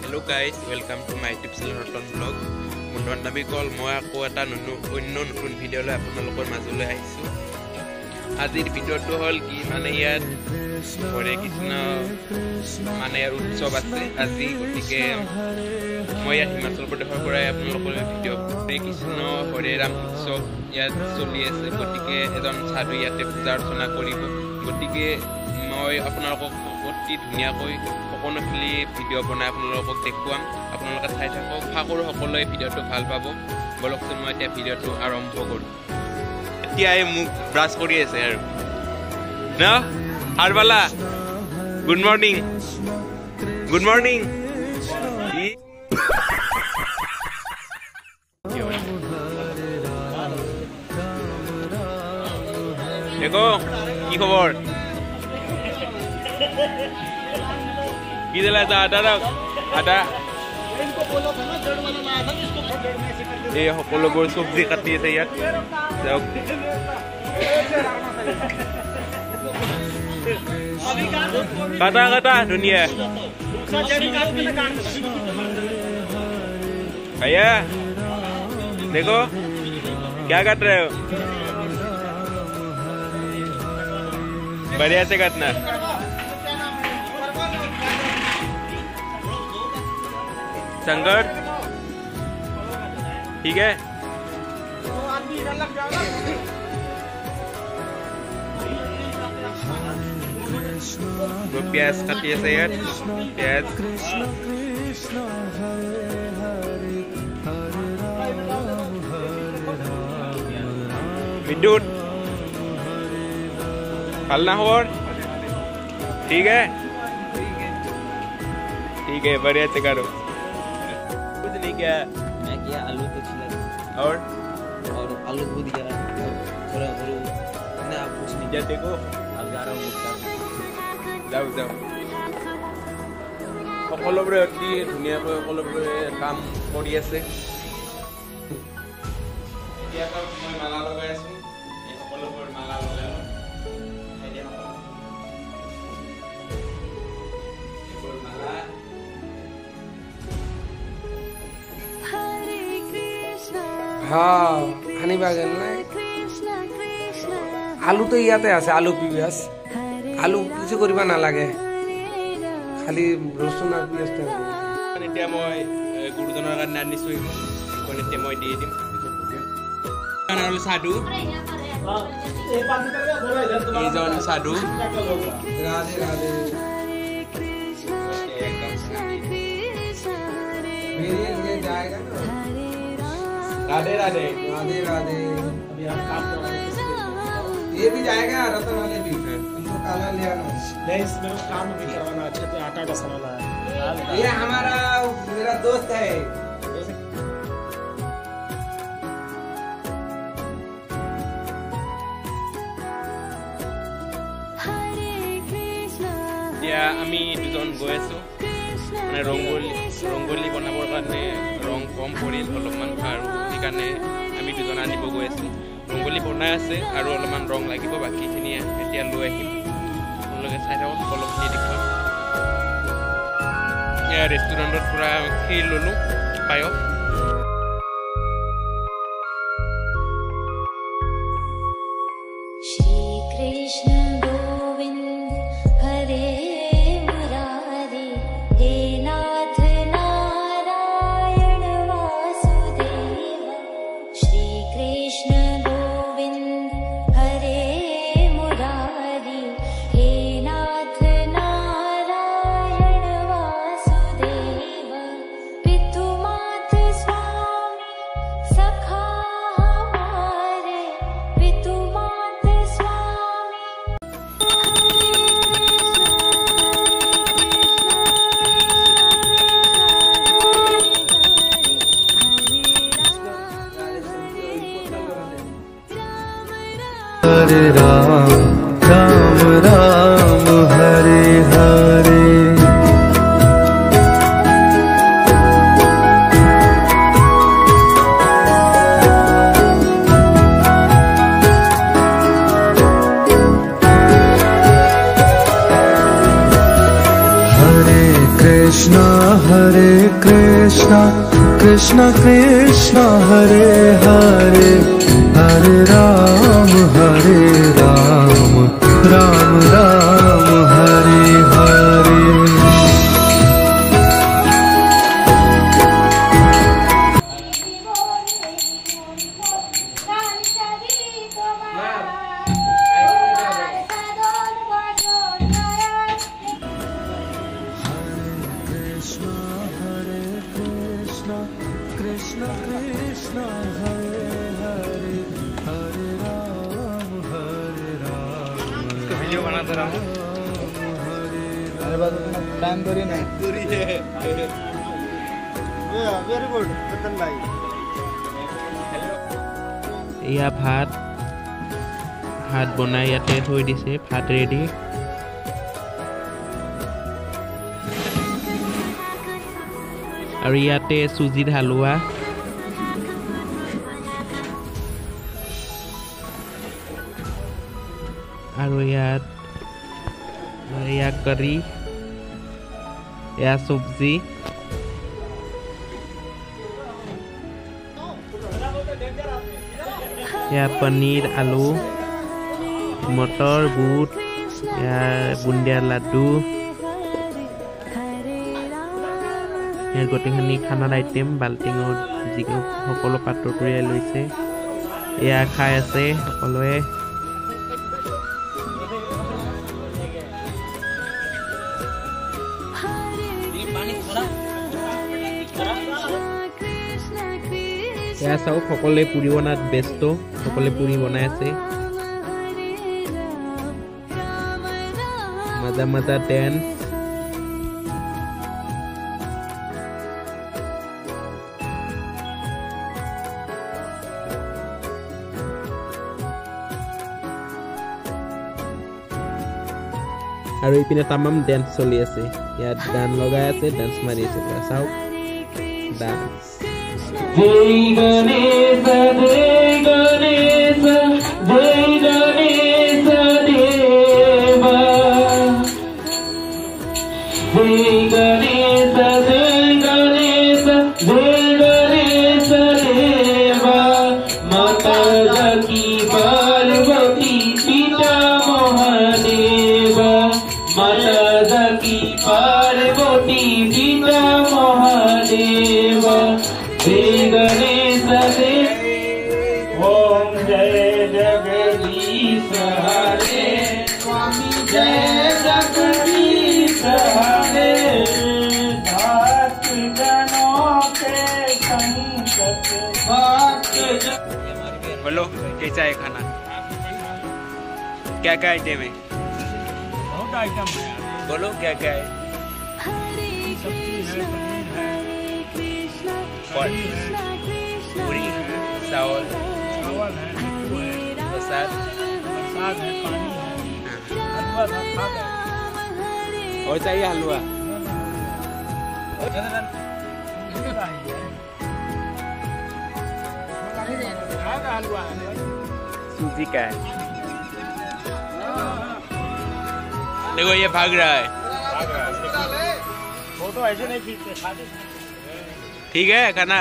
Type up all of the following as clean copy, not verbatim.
Hello guys, welcome to my YouTube channel Roton Vlog. Mundon Nabi call moi ako eta notun video লৈ আপোনালোকৰ মাজলৈ আহিছো। আজিৰ ভিডিওটো হল কি মানে ইয়াত হৰে কৃষ্ণ মানে উৎসৱ আছে আজি গতিকে মই হিমাচল প্ৰদেশৰ পৰা আপোনালোকৰ ভিডিও হৰে কৃষ্ণ হৰে ৰাম উৎসৱ ইয়াত চলি আছে গতিকে এজন সাধু ইয়াতে পূজা অৰ্চনা কৰিব গতিকে মই আপোনালোকক অতি ধুনীয়াকৈ সকলোখিনি ভিডিও বনাই আপোনালোকক দেখুৱাম আপোনালোকে চাই থাকক আশা কৰোঁ সকলোৱে ভিডিওটো ভাল পাব বলকচোন মই এতিয়া ভিডিওটো আৰম্ভ কৰোঁ এতিয়া মোক ব্ৰাছ কৰি আছে আৰু না হাৰবালা গুড মৰ্নিং দেখো কি খবৰ কি দিলা আটা এই সকলোবোৰ চব্জি কাটি আছে ইয়াত যাওক কাটা ধুনীয়া भैया देखो क्या काट रहे हो बढ़िया से काटना शंकर ठीक है तो प्याज काटिए से यार प्याज विद्युत फलना हो ठीक है बढ़िया से करो कुछ नहीं किया मैं किया आलू को छिला और आलू भून दिया थोड़ा ना आप कुछ नहीं जल्दी देखो अब जा रहा हूँ যাও সকলোবোৰে অতি ধুনীয়াকৈ সকলোবোৰে কাম কৰি আছে এতিয়া মই মালা লগাই আছো এই সকলোবোৰ মালা লগাই हाँ हानि बागन आलू तो ইয়াতে আছে আলু পিয়াজ আলু কিছু কৰিব নালাগে খালি ৰসুন আৰু পিয়াজ এতিয়া মই গুৰুজনৰ কাৰণে আনিছো এতিয়া মই দি দিম আৰু সাধু এইজন সাধু राधे राधे मेरे लिए जाएगा ना राधे राधे राधे राधे अभी हम काम कर रहे हैं ये भी जाएगा रतन वाले भी इनको काला ले आना नहीं इसमें काम भी करवाना अच्छे तो आटा डसवाना है ये हमारा मेरा दोस्त है এতিয়া আমি দুজন গৈ আছো মানে ৰংগোলী বনাবৰ কাৰণে ৰং কম পৰিল অলপমান আৰু সেইকাৰণে আমি দুজন আনিব গৈ আছো ৰংগোলী বনাই আছে আৰু অলপমান ৰং লাগিব বাকীখিনি এতিয়া লৈ আহিম আপোনালোকে চাই থাকক সকলোখিনি দেখুৱাম এয়া ৰেষ্টুৰেণ্টৰ পৰা খীৰ ল'লোঁ পায়স हरे राम राम राम हरे हरे Krishna हरे कृष्णा कृष्णा कृष्णा हरे हरे हरे राम राम राम हरे हरे। कृष्ण कृष्ण हरे हरे हरे राम वीडियो बनाता रहा मेरे पास टाइम दूरी नहीं दूरी है। वेरी गुड रतन भाई। এয়া ভাত বনাই ইয়াতে থৈ দিছে ভাত ৰেডি। আৰু ইয়াতে চুজিৰ হালুৱা আৰু এয়া কাৰী এয়া চব্জি या पनीर आलू मटर बुट या बुंदिया लाडू यार गोटेखानी खानार आइटेम बाल्टिंगत जिको सकलो पात्र तैयार लैसे या खाई आछे सकलोए। या सब सकले पुरी बनात व्यस्त सकले पुरी बनाई आछे मजा मजा डांस और इपिने तमाम डांस चली आछे यात गान लगाय आछे डांस मारि आछे चाओ डांस। जय गणेश देवा जय गणेश देवा माता की पार्वती पिता महादेवा माता की पार्वती पिता महादेवा जय गणेश देव ओम जय जगदीश हरे स्वामी जय जगदीश हरे भक्त जनों के संकट भक्त। बोलो कैसा है खाना क्या क्या आइटम है? बहुत आइटम है बोलो क्या क्या है? पूरी चावल प्रसाद है पानी है और चाहिए हलवा सूजी का है। देखो ये भाग रहा है फोटो ऐसे नहीं खींचते ठीक है खाना।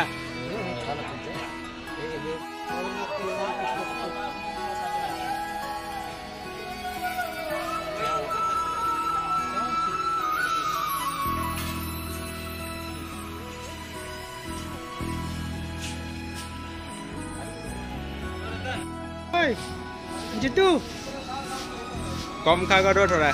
जितू कम खा करो थोड़ा।